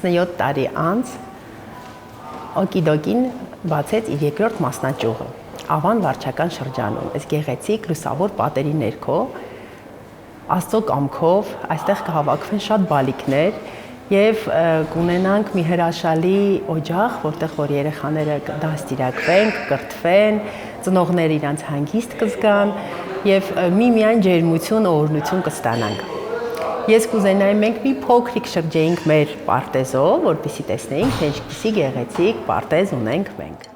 17 տարի անց Օկիդոկին բացեց իր երկրորդ մասնաճյուղը Ավան վարչական շրջանում, այս գեղեցիկ լուսավոր պատերի ներքո Աստծո կամքով այստեղ կհավաքվեն շատ բալիկներ եւ կունենանք մի հրաշալի օջախ, որտեղ որ երեխաները դաստիարակվեն, կկրթվեն, ծնողները իրանց հանգիստ կզգան եւ միմիայն ջերմություն, օրհնություն կստանանք։ Ես կուզենայի մենք մի փոքրիկ շրջեինք մեր պարտեզով, որպեսզի տեսնեինք, թե ինչպիսի գեղեցիկ պարտեզ ունենք մենք։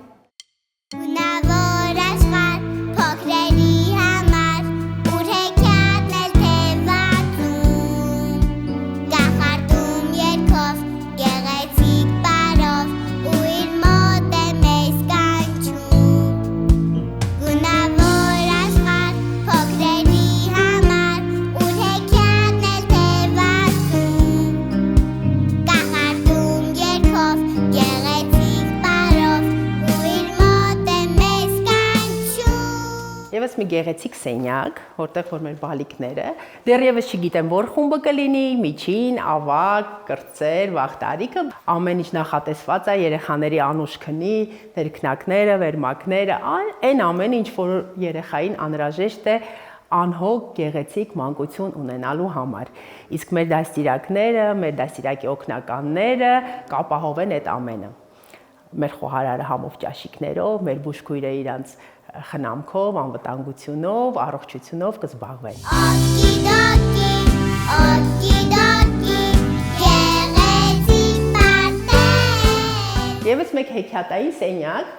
Եվս մի գեղեցիկ սենյակ, որտեղ որ մեր բալիկները, դեռևս չգիտեմ, որ խումբը կլինի, միջին, ավագ, կրտսեր, վաղտարիքը, ամեն ինչ նախատեսված է երեխաների անուշ քնի, ներքնակները, վերմակները, այն ամեն ինչ, որ երեխային անհրաժեշտ է անհոգ գեղեցիկ մանկություն ունենալու համար։ Իսկ մեր դաստիարակները, մեր դաստիարակի օգնականները կապահովեն այդ ամենը։ Մեր խոհարարը համով ճաշիկներով, մեր բուժքույրը իրանց խնամքով, անվտանգությունով, առողջությունով կզբաղվեն։ Օկիդոկի, օկիդոկի, գեղեցիկ պարտեզ։ Եվս մեկ հեքիաթային սենյակ,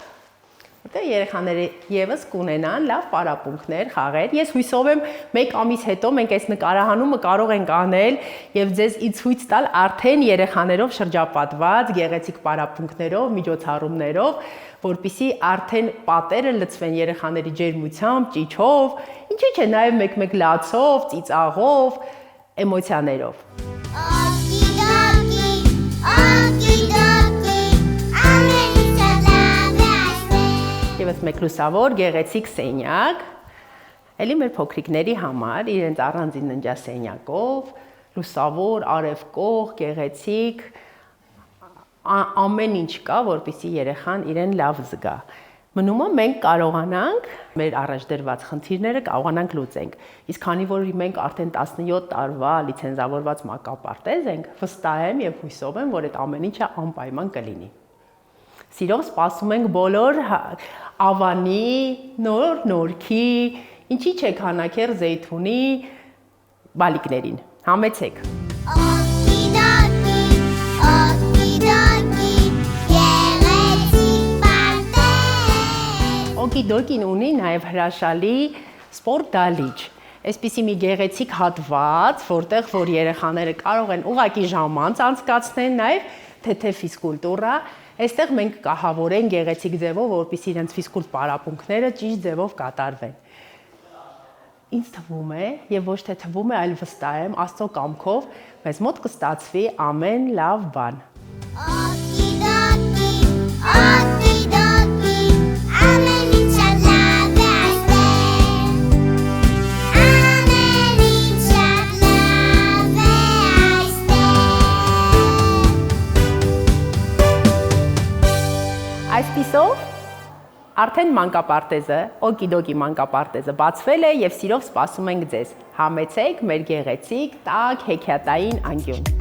որտեղ երեխաները եւս կունենան լավ պարապմունքներ, խաղեր։ Ես հույսով եմ 1 ամիս հետո մենք այս նկարահանումը կարող ենք անել եւ ձեզ ցույց տալ արդեն երեխաներով շրջապատված գեղեցիկ պարապմունքներով, միջոցառումներով, որպեսզի արդեն պատերը լցվեն երեխաների ջերմությամբ, ճիչով, ինչի՞ չէ նաեւ մեկ-մեկ լացով, ծիծաղով, էմոցիաներով։ Օկիդոկի, օկիդոկի, ամեն ինչը լավ է այստեղ։ Եվս մեկ լուսավոր գեղեցիկ սենյակ, էլի մեր փոքրիկների համար իրենց առանձին ննջասենյակով, լուսավոր, արևկող, գեղեցիկ ամեն ինչ կա, որպեսզի երեխան իրեն լավ զգա։ Մնում է մենք կարողանանք մեր առաջդրված խնդիրները կարողանանք լուծենք։ Իսկ քանի որ մենք արդեն 17 տարվա լիցենզավորված մանկապարտեզ ենք, վստահ եմ եւ հույսով եմ, որ այդ ամեն ինչը անպայման կլինի։ Սիրով սպասում ենք բոլոր Ավանի, Նորքի, ինչի՞ չէ Քանաքեռ, Զեյթունի բալիկներին։ Համեցեք։ Օկիդոկին ունի նաև հրաշալի սպորտ դահլիճ, այսպիսի մի գեղեցիկ հատված, որտեղ որ երեխաները կարող են ուղղակի ժամանց անցկացնեն, նաև թեթև ֆիզկուլտուրա, այստեղ մենք կահավորենք գեղեցիկ ձևով, որպեսզի իրենց ֆիզկուլտ պարապմունքները ճիշտ ձևով կատարվեն։ Ինձ թվում է, եւ ոչ թե թվում է, այլ վստահ եմ, Աստծո կամքով մեզ մոտ կստացվի ամեն լավ բան։ Օկիդոկի, օկիդոկի, ամեն ինչը լավ է այստեղ։ Այսպիսով արդեն մանկապարտեզը, Օկիդոկի մանկապարտեզը բացվել է եւ սիրով սպասում ենք ձեզ։ Համեցեք մեր գեղեցիկ, տաք, հեքիաթային անկյուն։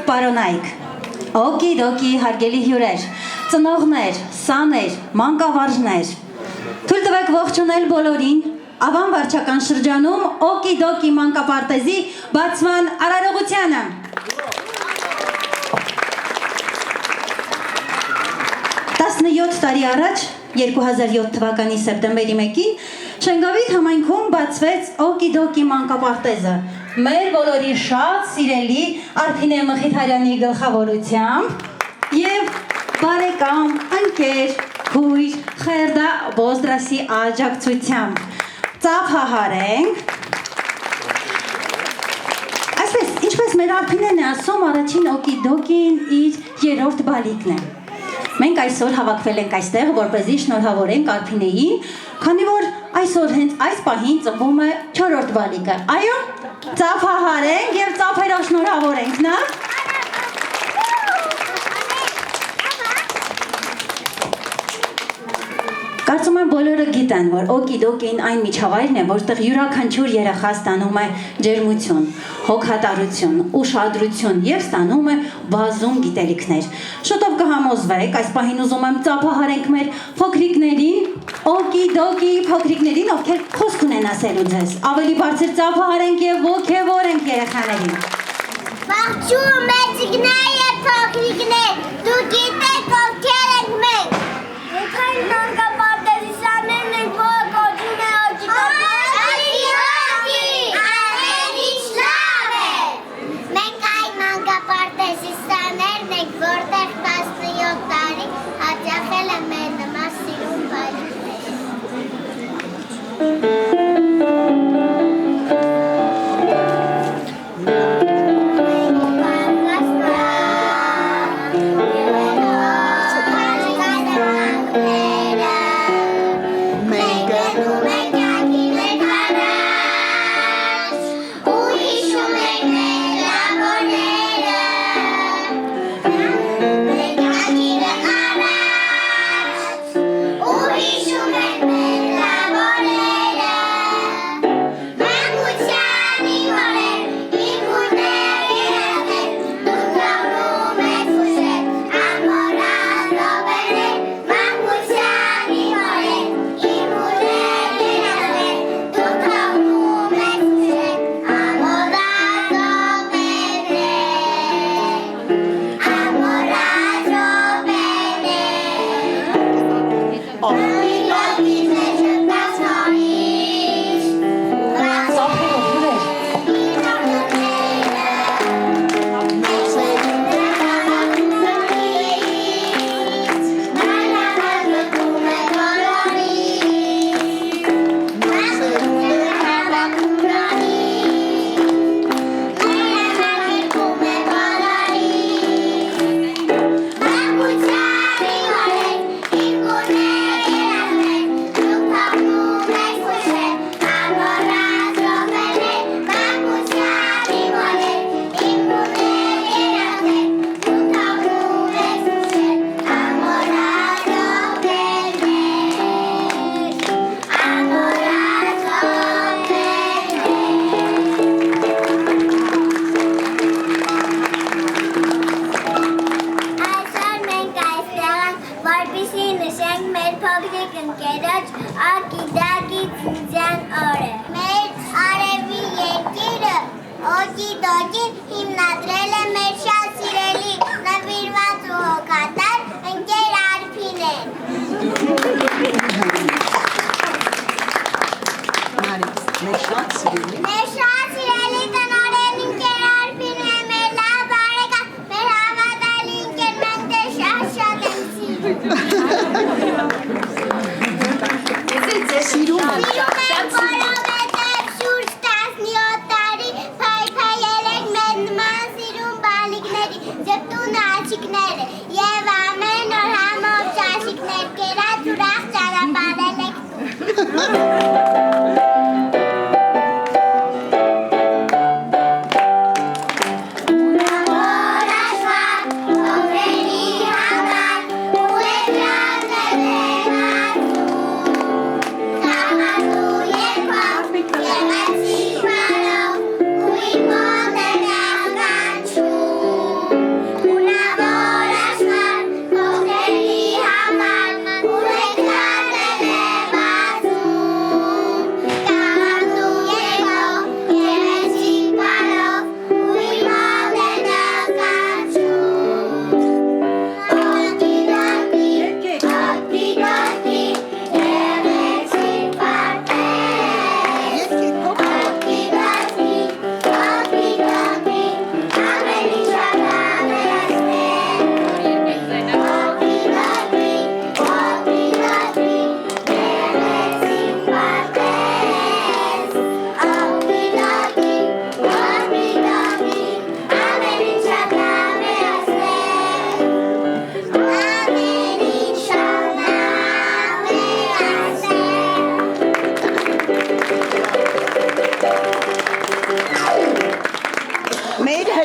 Պարոնայք, օկիդոկի հարգելի հյուրեր, ծնողներ, սաներ, մանկավարժներ, թույլ տվեք ողջունել բոլորին Ավան վարչական շրջանում օկիդոկի մանկապարտեզի բացման արարողությանը։ 17 տարի առաջ 2007 թվականի սեպտեմբերի 1-ին Շենգավիթ համայնքում բացվեց օկիդոկի մանկապարտեզը մեր բոլորի շատ սիրելի Արփինե Մխիթարյանի գլխավորությամբ եւ բարեկամ, ընկեր, քույր Խերդա Բոզդրասի աջակցությամբ ծափահարենք այսպես ինչպես մեր Արփինեն է ասում առաջին օկիդոկին իր երրորդ բալիկն է Մենք այսօր հավաքվել ենք այստեղ, որպեսզի շնորհավորենք Արփինեին, քանի որ այսօր հենց այս պահին ծնվում է 4-րդ բալիկը։ Այո, ծափահարենք եւ ծափերով շնորհավորենք նա։ Կարծում եմ բոլորը գիտեն, որ օկիդոկին այն միջավայրն է, որտեղ յուրաքանչյուր երեխա ստանում է ջերմություն, հոգատարություն, ուշադրություն եւ ստանում է բազում գիտելիքներ։ Շուտով կհամոզվեք, այս պահին ուզում եմ ծափահարենք մեր փոքրիկներին, օկիդոկի փոքրիկներին, ովքեր խոսք ունեն ասելու ձեզ։ Ավելի բարձր ծափահարենք եւ ոգևորենք երեխաներին։ Ողջույն մեծիկներ եւ փոքրիկներ, դուք գիտեք ովքեր ենք մենք։ Եկան մանկապարտեզի սաներն ենք, որ կոչվում է օկիդոկի։ Ամեն ինչ լավ է։ Մենք այն մանկապարտեզի սաներն ենք, որտեղ 17 տարի հաճախել է մեր նման սիրուն բալիկներ։ Օկիդոկին հիմնադրել է մեր շատ սիրելի նվիրված ու հոգատար ընկեր Արփինեն։ Մեր շատ սիրելի տնօրեն ընկեր Արփինեն, մեր լավ բարեկամ, մեր հավատալի ընկեր, մենք դեռ շատ ենք սիրում ենք։ Եվ ամեն օր համով ճաշիկներ կերած ուրախ ճանապարհել եք Thank you.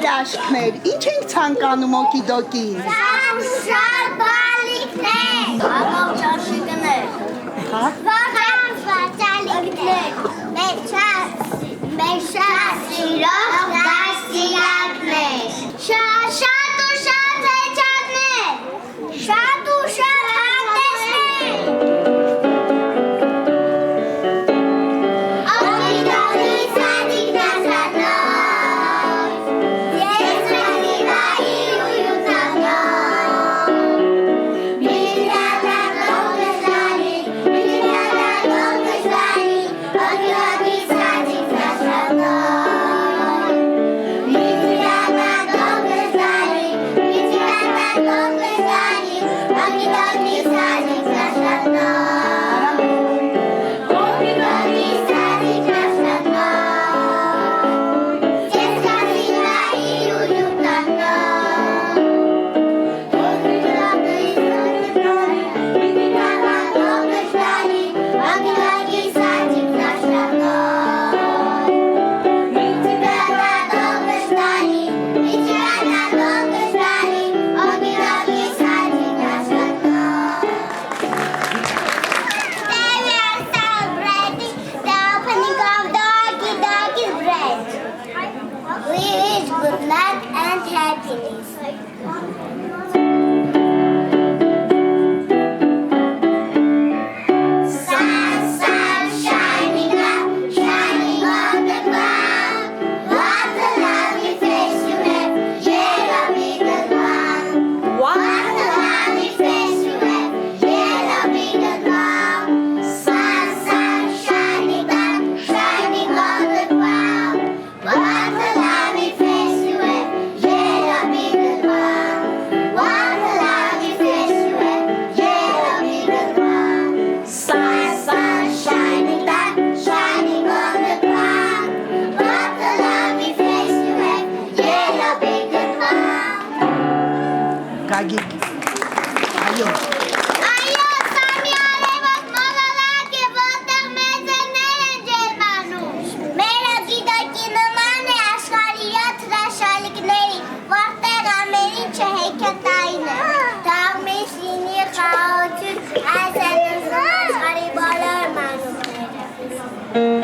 հրաշքներ, ինչ ենք ցանկանում օկիդոկին։ Շատ բալիկներ։ Ամոք ճաշիկներ։ Հա։ Վաղանցվածալիկներ։ Մեր շատ սիրող դաստիարակներ։ Շատ ու շատ հեչատներ։ Շատ ու շատ հանդեսներ։ Օկիդոկի սադիկնասանով, ես մենիվայի ու յուտանով, միլիադատով կշանի, օկիդոկի սադիկնասանով, միլիադատով կշանի, օկիդոկի We wish good luck and happiness. Sun, shining up, shining on the ground. What a lovely face you have, yellow bearded one. What a lovely face you have, yellow bearded one. Sun, shining up, shining on the ground. What a lovely face you have, yellow bearded one. What a lovely face you have, yellow bearded one. Sun, shining up, shining on the ground. What a lovely face you have, yellow bearded one. Գագիկ։ Այո։ Այո, Սամի արևոտ մոլորակ է, որտեղ մեծերներ են ջերմանում։ Մեր օկիդոկի նման է աշխարհի 7 հրաշալիքների, որտեղ ամեն ինչը հեքիաթային է։ Դաղմի շինի խաղաղություն, այս է նշում աշխարհի բոլոր մանուկները։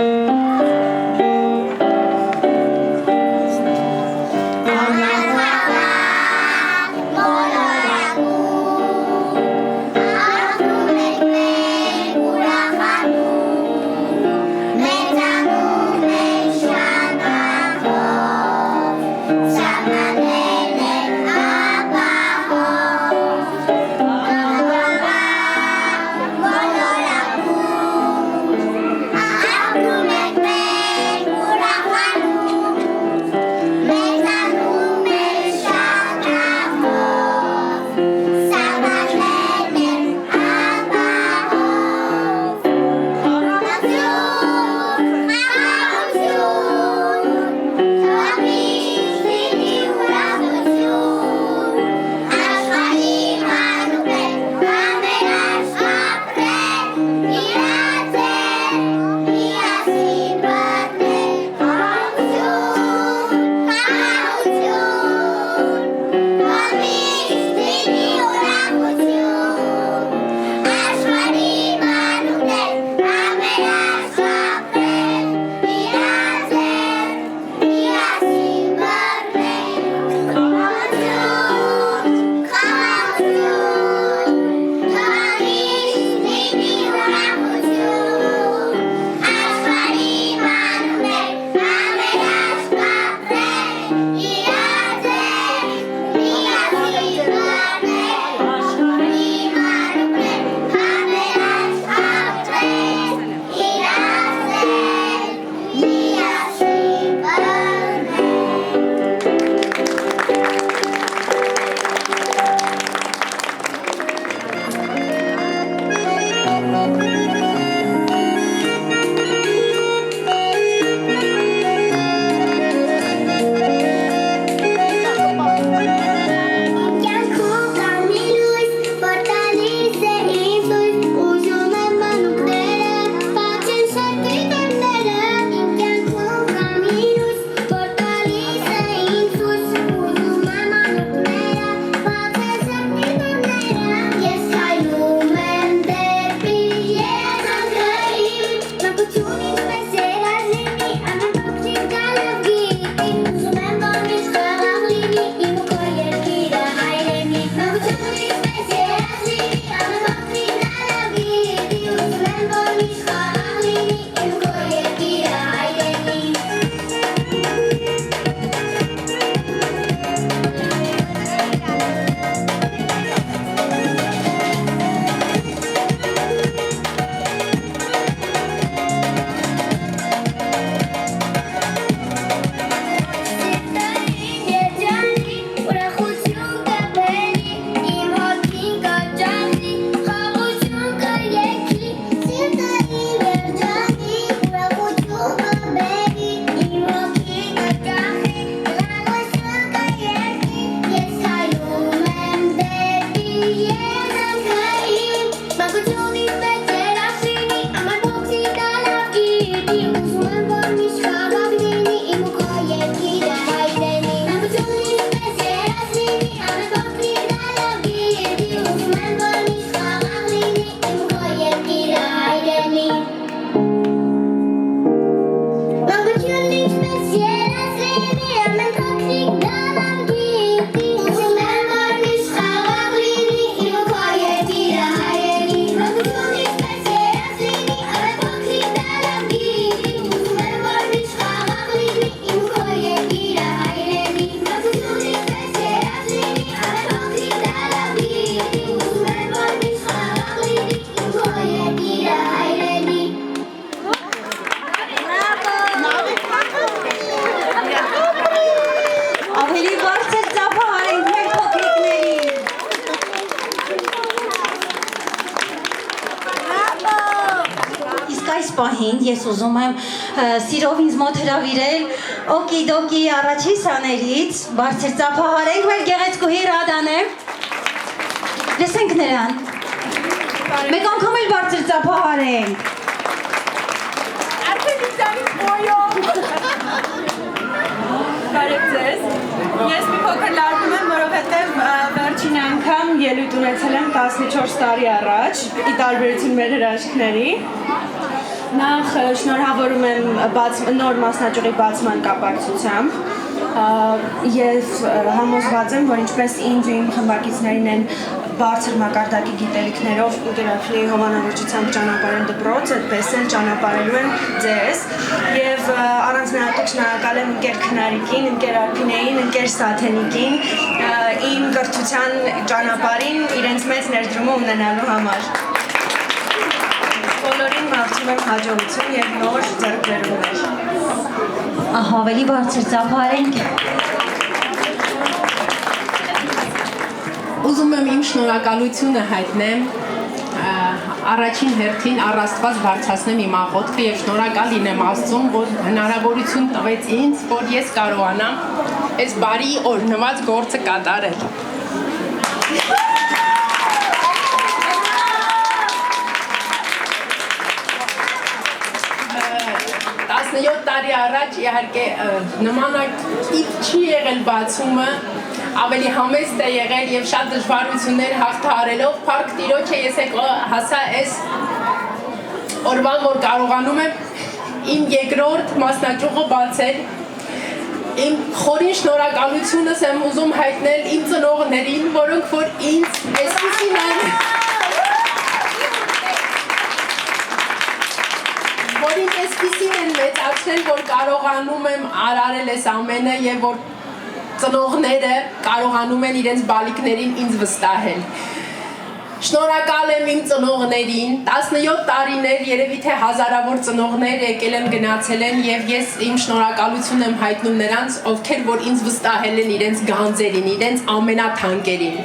բարձր ծափահարենք մեր փոքրիկներին։ Իսկ այս պահին ես ուզում եմ սիրով ինձ մոտ հրավիրել օկիդոկի առաջի սաներից բարձր ծափահարենք մեր գեղեցկուհի Ռադանը։ Լսենք նրան։ Մեկ անգամ էլ բարձր ծափահարենք։ Բարև ձեզ։ Ես մի փոքր լարվում եմ, որովհետև վերջին անգամ ելույթ ունեցել եմ 14 տարի առաջ, ի տարբերություն մեր հրաշքների։ Նախ շնորհավորում եմ նոր մասնաճյուղի բացման կապակցությամբ եւ համոզված եմ, որ ինչպես ինձ ու իմ խմբակիցներին են բարձր մակարդակի գիտելիքներով ինտերակտիվի հովանավորչությամբ ճանապարհել դպրոց, այդպես էլ ճանապարհելու են ձեզ եւ առանձնահատուկ շնորհակալ եմ ընկեր Քնարիկին, ընկեր Ալփինեին, ընկեր Սաթենիկին իմ կրթության ճանապարհին իրենց մեծ ներդրումը ունենալու համար։ Բոլորին մաղթում եմ հաջողություն եւ նոր ձեռքբերումներ։ Ահա ավելի բարձր ծափահարենք։ Ուզում եմ իմ շնորհակալությունը հայտնեմ առաջին հերթին առ Աստված բարձրացնեմ իմ աղոթքը եւ շնորհակալ լինեմ Աստծուն, որ հնարավորություն տվեց ինձ, որ ես կարողանամ այս բարի օրհնված գործը կատարել։ 17 տարի առաջ իհարկե նմանատիպ չի եղել բացումը, ավելի համեստ է եղել եւ շատ դժվարություններ հաղթահարելով փառք Տիրոջը ես հասա այս օրվան, որ կարողանում եմ իմ երկրորդ մասնաճյուղը բացել։ Իմ խորին շնորհակալությունս եմ ուզում հայտնել իմ ծնողներին, որոնք որ ինձ այսպիսին են որին այսպիսին են մեծացրել, որ կարողանում եմ արարել այս ամենը եւ որ ծնողները կարողանում են իրենց բալիկներին ինձ վստահել։ Շնորհակալ եմ իմ ծնողներին, 17 տարիներ երևի թե հազարավոր ծնողներ եկել են գնացել են եւ ես իմ շնորհակալություն եմ հայտնում նրանց, ովքեր որ ինձ վստահել են իրենց գանձերին, իրենց ամենաթանկերին։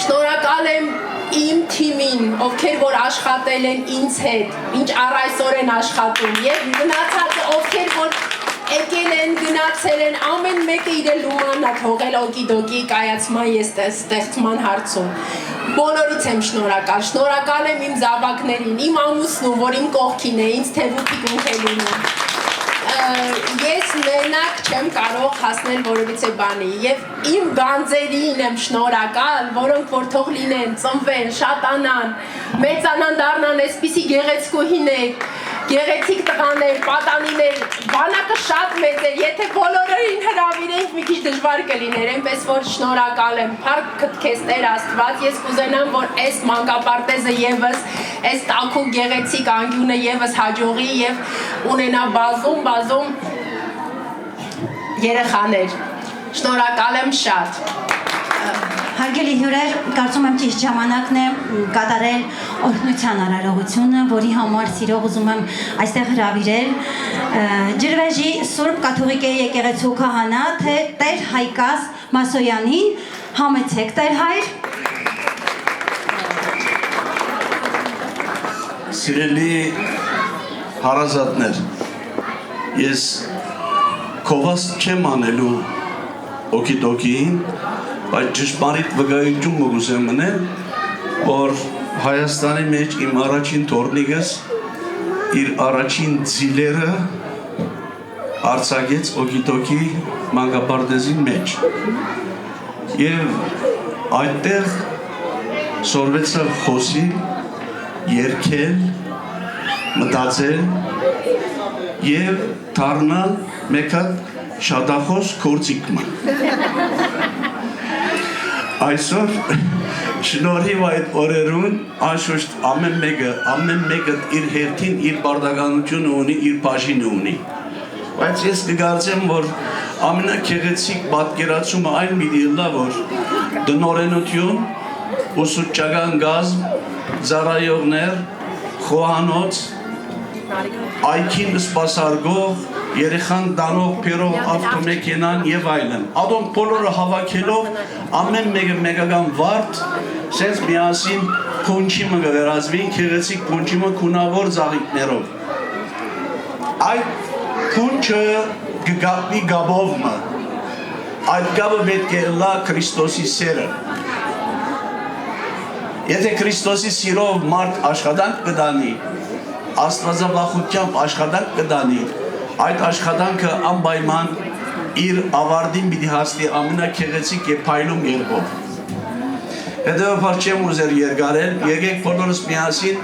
Շնորհակալ եմ իմ թիմին, ովքեր որ աշխատել են ինձ հետ, ինչ առ այսօր են աշխատում եւ մնացածը ովքեր որ եկել են, գնացել են, ամեն մեկը իր լումանն է թողել օկիդոկի կայացման ես ստեղծման հարցում։ Բոլորից եմ շնորհակալ, շնորհակալ եմ իմ զավակներին, իմ ամուսնուն, որ իմ կողքին է, ինձ թևուտիկ ունքելին է։ Ես մենակ չեմ կարող հասնել որևիցե բանի եւ իմ գանձերին եմ շնորհակալ, որոնք որ թող լինեն, ծնվեն, շատանան, մեծանան, դառնան այսպիսի գեղեցկուհիներ, գեղեցիկ տղաներ, պատանիներ, բանակը շատ մեծ է, եթե բոլորին հրավիրենք մի քիչ դժվար կլիներ, այնպես որ շնորհակալ եմ, փառք քեզ Տեր Աստված, ես կուզենամ, որ այս մանկապարտեզը եւս, այս տաքու գեղեցիկ անկյունը եւս հաջողի եւ ունենա բազում երեխաներ, շնորհակալ եմ շատ։ Հարգելի հյուրեր, կարծում եմ ճիշտ ժամանակն է կատարել օրհնության արարողությունը, որի համար սիրով ուզում եմ այստեղ հրավիրել Ջրվեժի Սուրբ Կաթողիկեի եկեղեցու քահանա Տեր Հայկաս Մասոյանին, համեցեք Տեր Հայր։ Սիրելի հարազատներ, ես քովաստ չեմ անելու օկիդոկիին, բայց ճշմարիտ վկայություն կուզեմ մնել, որ Հայաստանի մեջ իմ առաջին թորնիկս իր առաջին ձիլերը արձակեց օկիդոկի մանկապարտեզի մեջ եւ այդտեղ սորվեցավ խոսիլ, երգել, մտածել եւ դառնալ մեկ հատ շատախոս գործիքման։ Այսօր շնորհիվ այդ օրերուն անշուշտ ամեն մեկը իր հերթին իր բարդականությունը ունի, իր բաժինը ունի։ Բայց ես կգործեմ, որ ամենագեղեցիկ պատկերացումը այն մի դիլա, որ դնորենություն, ուսուցչական գազմ, ծառայողներ, խոհանոց, այքին սպասարկող, երեխան դանող, փերով, ավտոմեքենան եւ այլն։ Ադոնք բոլորը հավաքելով ամեն մեկը մեկական վարդ, sense միասին փունչիմը վերածվին, քեղեցիկ փունչիմը քունավոր ծաղիկներով։ Այդ փունչը գգապի գաբովը, այդ գաբը պետք է լա Քրիստոսի սերը։ Եթե Քրիստոսի սիրով մարդ աշխատանք կդանի, աստվածաբախությամբ աշխատանք կդանի, այդ աշխատանքը անպայման իր ավարտին պիտի հասնի ամենակեղեցիկ եւ փայլուն կերպով։ Հետևաբար չեմ ուզեր երկարել, եկեք բոլորս միասին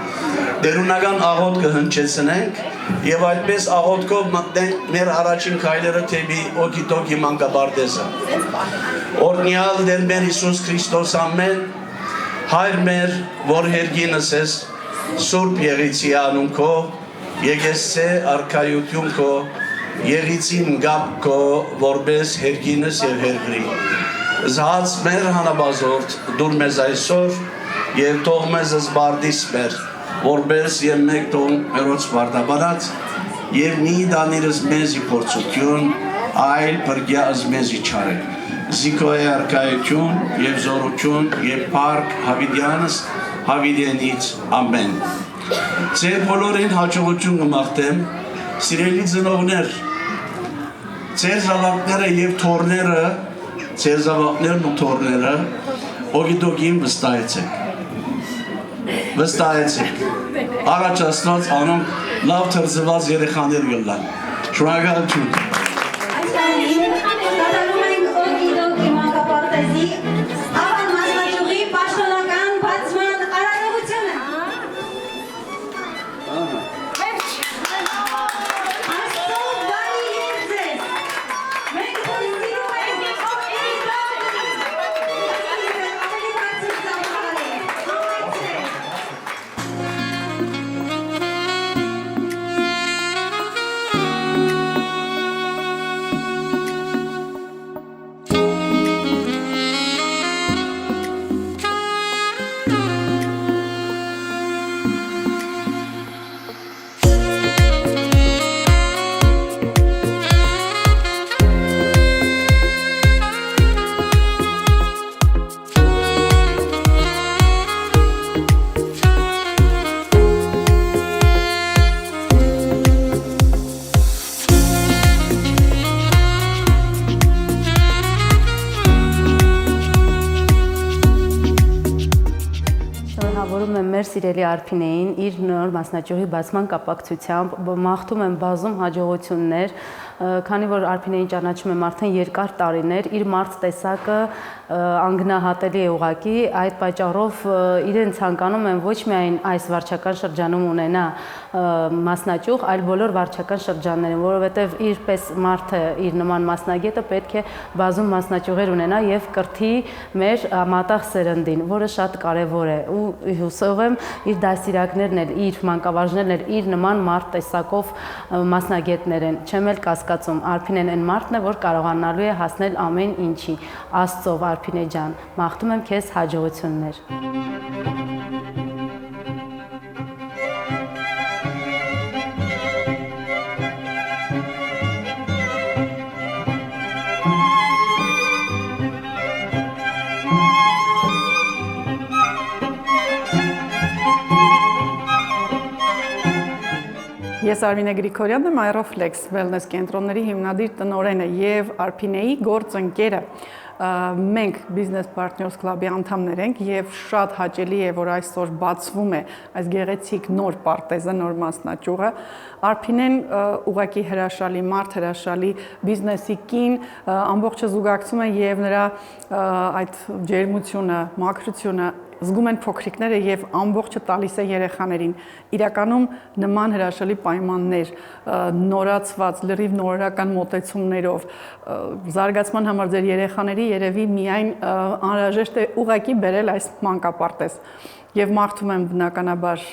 դերունական աղոթքը հնչեցնենք եւ այդպես աղոթքով մտնենք մեր առաջին քայլերը թեպի օգիտոկի մանկապարտեզը։ Օրհնյալ Տեր մեր Հիսուս Քրիստոս ամեն Հայր մեր, որ հերգինս ես, Սուրբ Եղիցի անուն քո, եկեսցե արքայություն քո, եղիցին գապ քո, որպես հերգինս եւ հերգրի։ Զհաց մեր հանաբազորդ, դուր մեզ այսօր եւ թող մեզ զբարդիս մեր, որպես եւ մեկ թող մերոց վարդաբանած եւ մի դանիրս մեզի փորձություն, այլ բրգյազ մեզի չարել։ Զիկոյ արքայություն եւ զորություն եւ փառք Հավիդյանս Հավիդյանից ամեն։ Ձեր բոլորին հաջողություն կմաղթեմ, սիրելի ծնողներ, ձեր զավակները եւ թորները, ձեր զավակներն ու թորները օգիտոկին վստահեցեք։ Առաջ Աստված անոնք լավ թրծված երեխաներ կլան։ Շնորհակալություն։ Ավան մասնաճյուղի պաշտոնական բացման արարողությունը։ Աստծո բարի երձես։ Մենք սիրում ենք մեր սիրելի Արփինեին իր նոր մասնաճյուղի բացման կապակցությամբ մաղթում եմ բազում հաջողություններ, քանի որ Արփինեին ճանաչում եմ արդեն երկար տարիներ, իր մարդ տեսակը անգնահատելի է ուղղակի, այդ պատճառով իրեն ցանկանում եմ ոչ միայն այս վարչական շրջանում ունենա մասնաճյուղ, այլ բոլոր վարչական շրջաններում, որովհետև իրպես մարդը իր նման մասնագետը պետք է բազում մասնաճյուղեր ունենա եւ կրթի մեր մատաղ սերնդին, որը շատ կարեւոր է ու հուսով եմ իր դասիրակներն էլ, իր մանկավարժներն էլ իր նման մարդ տեսակով մասնագետներ են, չեմ էլ կասկածում, Արփինեն այն մարդն է, որ կարողանալու է հասնել ամեն ինչի, Աստծով Արփինե ջան, մաղթում եմ քեզ հաջողություններ։ Ես Արմինե Գրիգորյանն եմ, Aeroflex Wellness կենտրոնների հիմնադիր տնօրենը եւ Արփինեի գործընկերը։ Մենք Business Partners Club-ի անդամներ ենք եւ շատ հաճելի է, որ այսօր բացվում է այս գեղեցիկ նոր պարտեզը, նոր մասնաճյուղը։ Արփինեն ուղղակի հրաշալի մարդ, հրաշալի բիզնեսի կին, ամբողջը զուգակցում է եւ նրա այդ ջերմությունը, մաքրությունը զգում են փոքրիկները եւ ամբողջը տալիս է երեխաներին։ Իրականում նման հրաշալի պայմաններ, նորացված, լրիվ նորարարական մոտեցումներով զարգացման համար ձեր երեխաների երևի միայն անհրաժեշտ է ուղղակի բերել այս մանկապարտեզ։ Եվ մաղթում եմ բնականաբար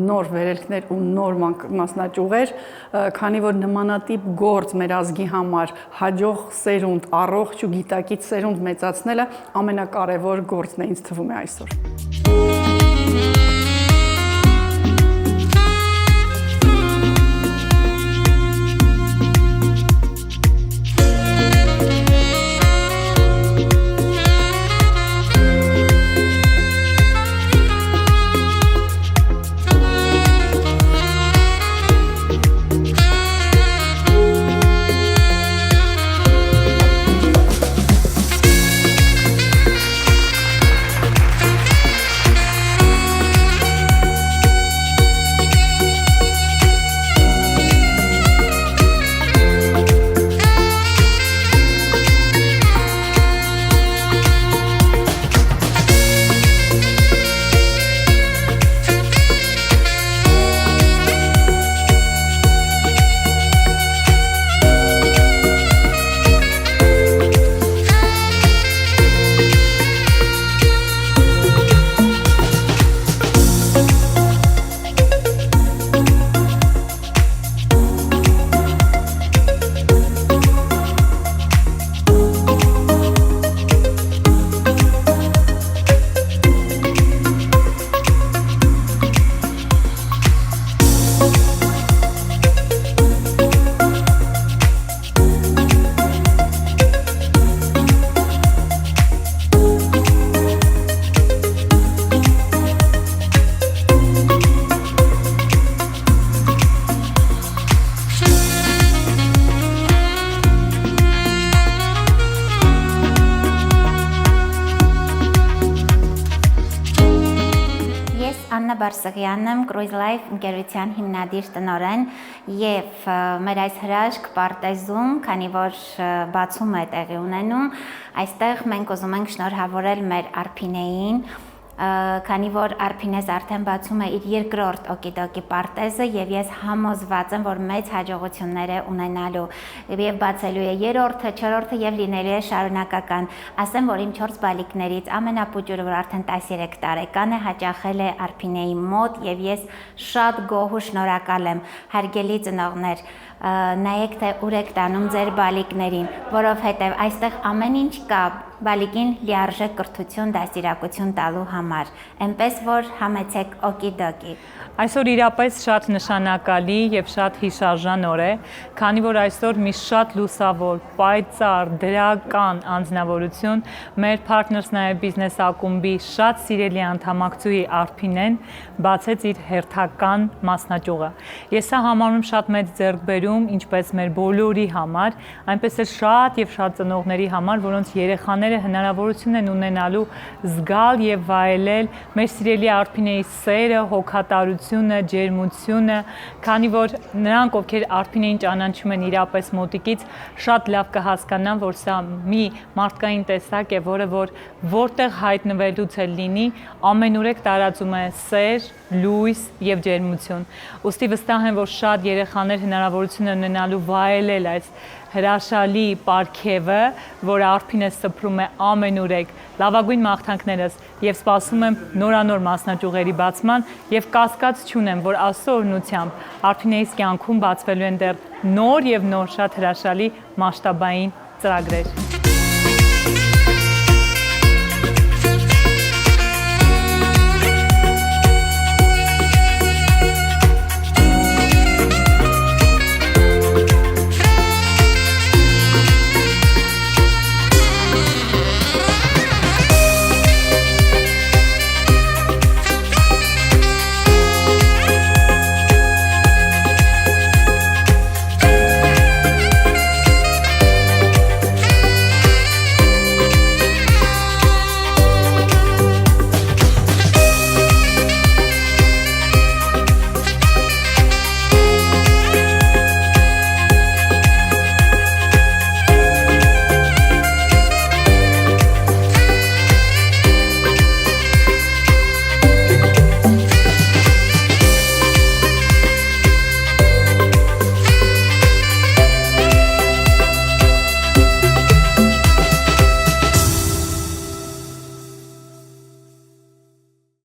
նոր վերելքներ ու նոր մասնաճյուղեր, քանի որ նմանատիպ գործ մեր ազգի համար հաջող սերունդ, առողջ ու գիտակից սերունդ մեծացնելը ամենակարևոր գործն է ինձ թվում է այսօր։ Աննա Բարսեղյանը, Cruise Life ընկերության հիմնադիր տնօրեն եւ մեր այս հրաշք պարտեզում, քանի որ բացում է տեղի ունենում, այստեղ մենք ուզում ենք շնորհավորել մեր Արփինեին, քանի որ Արփինեզ արդեն բացում է իր երկրորդ օկիդոկի պարտեզը եւ ես համոզված եմ, որ մեծ հաջողություններ է ունենալու եւ բացելու է երրորդը, չորրորդը եւ լինելու է շարունակական։ Ասեմ, որ իմ 4 բալիկներից ամենապուճուրը, որ արդեն 13 տարեկան է, հաճախել է Արփինեի մոտ եւ ես շատ գոհ ու շնորհակալ եմ, հարգելի ծնողներ, նայեք թե ուր եք տանում ձեր բալիկներին, որովհետև այստեղ ամեն ինչ կա բալիկին լիարժեք կրթություն, դաստիարակություն տալու համար, այնպես որ համեցեք օկիդոկի։ Այսօր իրապես շատ նշանակալի եւ շատ հիշարժան օր է, քանի որ այսօր մի շատ լուսավոր, պայծառ, դրական անձնավորություն մեր Partners Nayav Business ակումբի շատ սիրելի անդամակցուհի Արփինեն բացեց իր հերթական մասնաճյուղը։ Ես սա համարում եմ շատ մեծ ձեռքբերում, ինչպես մեր բոլորի համար, այնպես էլ շատ եւ շատ ծնողների համար, որոնց երեխաները հնարավորություն են ունենալու զգալ եւ վայելել մեր սիրելի Արփինեի սերը, հոգատարությունը, ջերմությունը, քանի որ նրանք, ովքեր Արփինեին ճանաչում են իրապես մոտիկից, շատ լավ կհասկանան, որ սա մի մարդկային տեսակ է, որը որտեղ հայտնվելուց էլ լինի, ամենուրեք տարածում է սեր, լույս եւ ջերմություն։ Ուստի վստահ եմ, որ շատ երեխաներ հնարավորություն են ունենալու վայելել այս հրաշալի պարգևը, որը Արփինեն սփռում է ամենուրեք, լավագույն մաղթանքներս եւ սպասում եմ նորանոր մասնաճյուղերի բացման եւ կասկած չունեմ, որ Աստծո օրհնությամբ Արփինեիս կյանքում բացվելու են դեռ նոր եւ նոր շատ հրաշալի մասշտաբային ծրագրեր։